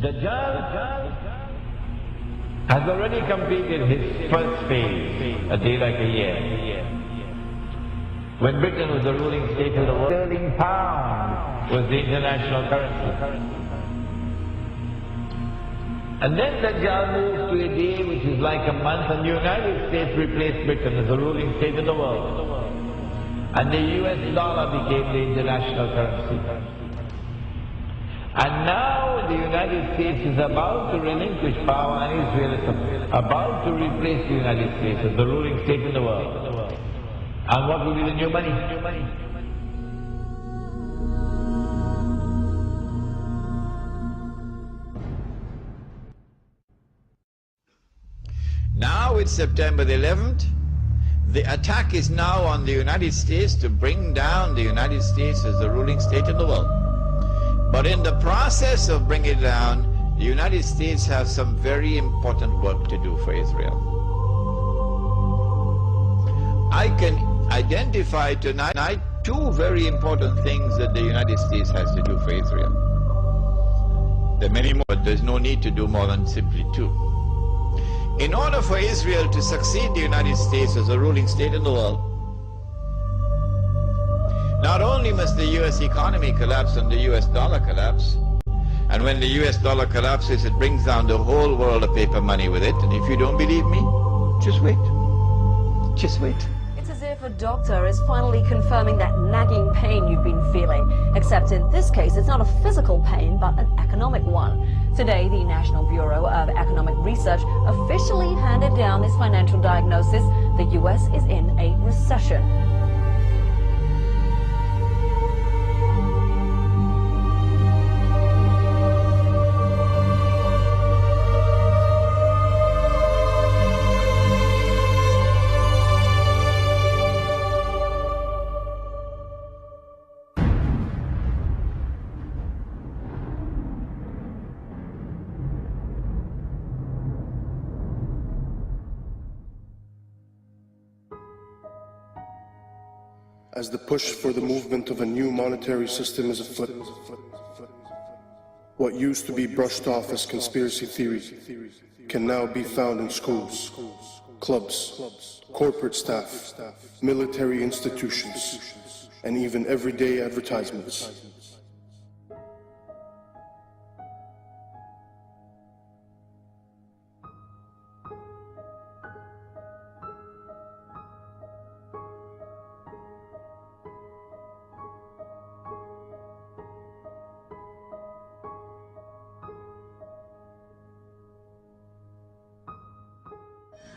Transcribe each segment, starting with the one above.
Dajjal has already completed his first phase, a day like a year. When Britain was the ruling state of the world, sterling pound was the international currency. And then Dajjal moved to a day which is like a month, and the United States replaced Britain as the ruling state of the world. And the US dollar became the international currency. And now the United States is about to relinquish power, and Israel is about to replace the United States as the ruling state in the world. And what will be the new money? Now it's September the 11th. The attack is now on the United States to bring down the United States as the ruling state in the world. But in the process of bringing it down, the United States has some very important work to do for Israel. I can identify tonight two very important things that the United States has to do for Israel. There are many more, but there's no need to do more than simply two. In order for Israel to succeed the United States as a ruling state in the world, not only must the US economy collapse and the US dollar collapse, and when the US dollar collapses, it brings down the whole world of paper money with it. And if you don't believe me, just wait. Just wait. It's as if a doctor is finally confirming that nagging pain you've been feeling. Except in this case, it's not a physical pain, but an economic one. Today, the National Bureau of Economic Research officially handed down this financial diagnosis. The US is in a recession. As the push for the movement of a new monetary system is afoot, what used to be brushed off as conspiracy theory can now be found in schools, clubs, corporate staff, military institutions, and even everyday advertisements.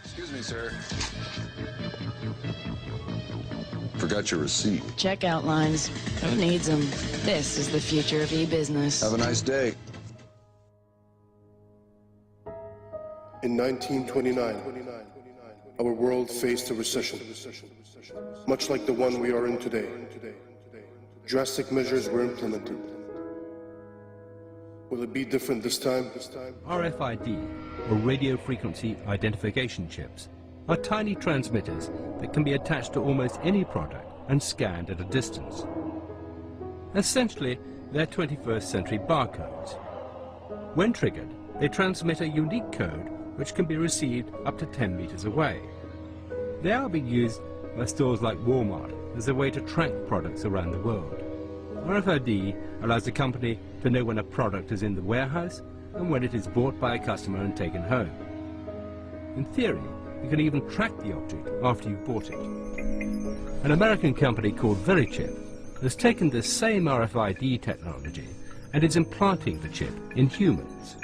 Excuse me, sir. Forgot your receipt. Checkout lines. Who needs them? This is the future of e-business. Have a nice day. In 1929, our world faced a recession, much like the one we are in today. Drastic measures were implemented. Will it be different this time? RFID, or radio frequency identification chips, are tiny transmitters that can be attached to almost any product and scanned at a distance. Essentially, they're 21st century barcodes. When triggered, they transmit a unique code which can be received up to 10 meters away. They are being used by stores like Walmart as a way to track products around the world. RFID allows the company to know when a product is in the warehouse and when it is bought by a customer and taken home. In theory, you can even track the object after you've bought it. An American company called Verichip has taken this same RFID technology and is implanting the chip in humans.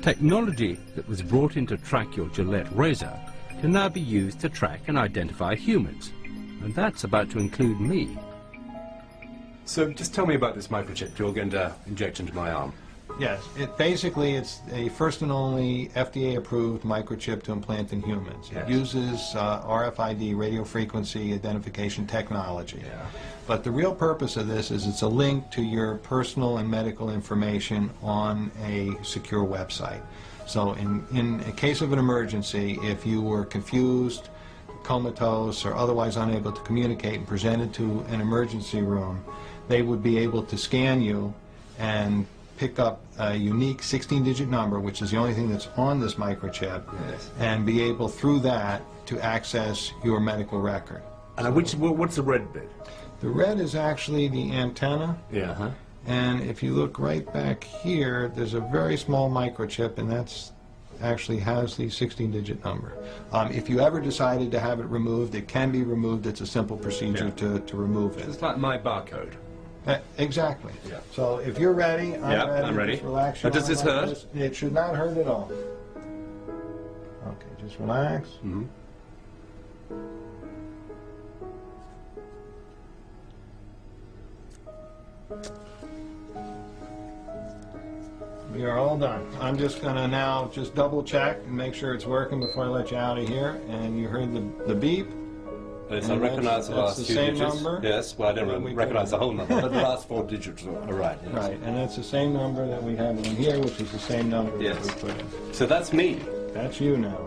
Technology that was brought in to track your Gillette razor can now be used to track and identify humans. And that's about to include me. So just tell me about this microchip you're going to inject into my arm. Yes, it's a first and only FDA-approved microchip to implant in humans. Yes. It uses RFID, radio frequency identification technology. Yeah. But the real purpose of this is it's a link to your personal and medical information on a secure website. So in a case of an emergency, if you were confused, comatose, or otherwise unable to communicate and presented to an emergency room, they would be able to scan you and pick up a unique 16-digit number, which is the only thing that's on this microchip, Yes. and be able through that to access your medical record. What's the red bit? The red is actually the antenna. Yeah. Huh? And if you look right back here, there's a very small microchip, and that's actually has the 16-digit number. If you ever decided to have it removed, it can be removed. It's a simple procedure to remove it. It's like my barcode. Exactly. Yeah. So if you're ready, I'm ready. Just relax Now, your does this arm like hurt? this. It should not hurt at all. Okay, just relax. Mm-hmm. We are all done. I'm just going to now just double check and make sure it's working before I let you out of here. And you heard the beep. Yes, I recognize the last the two same digits. number? Yes, well, I don't recognize the whole number, but the last 4 digits are right. Yes. Right, and that's the same number that we have in here, which is the same number that Yes. we put in. So that's me. That's you now.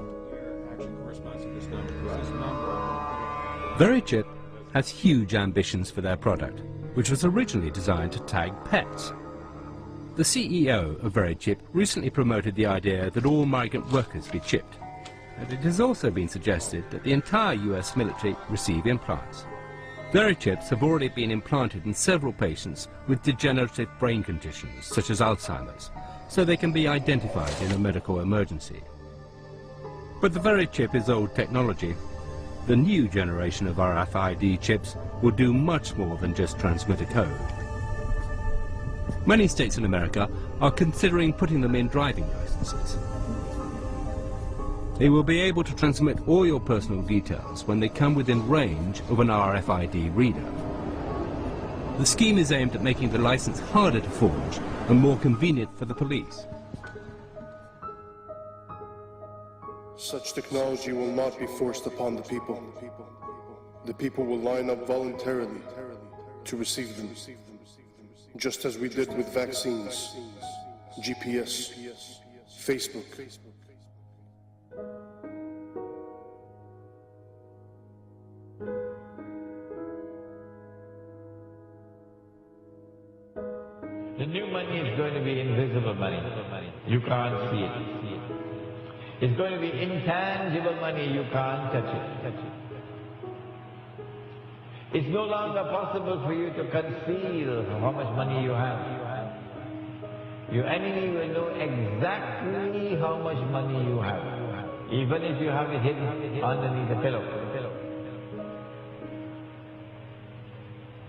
Actually corresponds to this number. This number. VeriChip has huge ambitions for their product, which was originally designed to tag pets. The CEO of VeriChip recently promoted the idea that all migrant workers be chipped, and it has also been suggested that the entire US military receive implants. VeriChips have already been implanted in several patients with degenerative brain conditions such as Alzheimer's, so they can be identified in a medical emergency. But the VeriChip is old technology. The new generation of RFID chips will do much more than just transmit a code. Many states in America are considering putting them in driving licenses. They will be able to transmit all your personal details when they come within range of an RFID reader. The scheme is aimed at making the license harder to forge and more convenient for the police. Such technology will not be forced upon the people. The people will line up voluntarily to receive them, just as we did with vaccines, GPS, Facebook. The new money is going to be invisible money. You can't see it. It's going to be intangible money. You can't touch it. It's no longer possible for you to conceal how much money you have. Your enemy will know exactly how much money you have, even if you have it hidden underneath a pillow.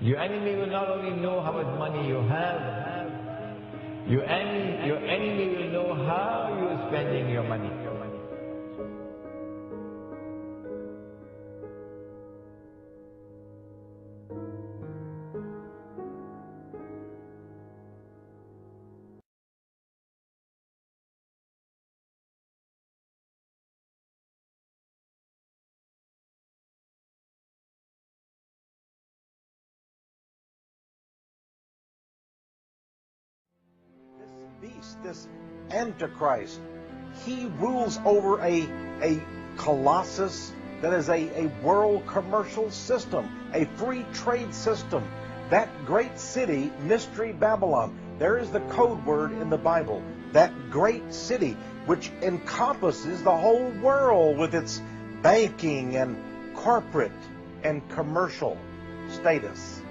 Your enemy will not only know how much money you have, your enemy will know how you're spending your money. This Antichrist, he rules over a colossus that is a world commercial system, a free trade system. That great city, Mystery Babylon, there is the code word in the Bible. That great city which encompasses the whole world with its banking and corporate and commercial status.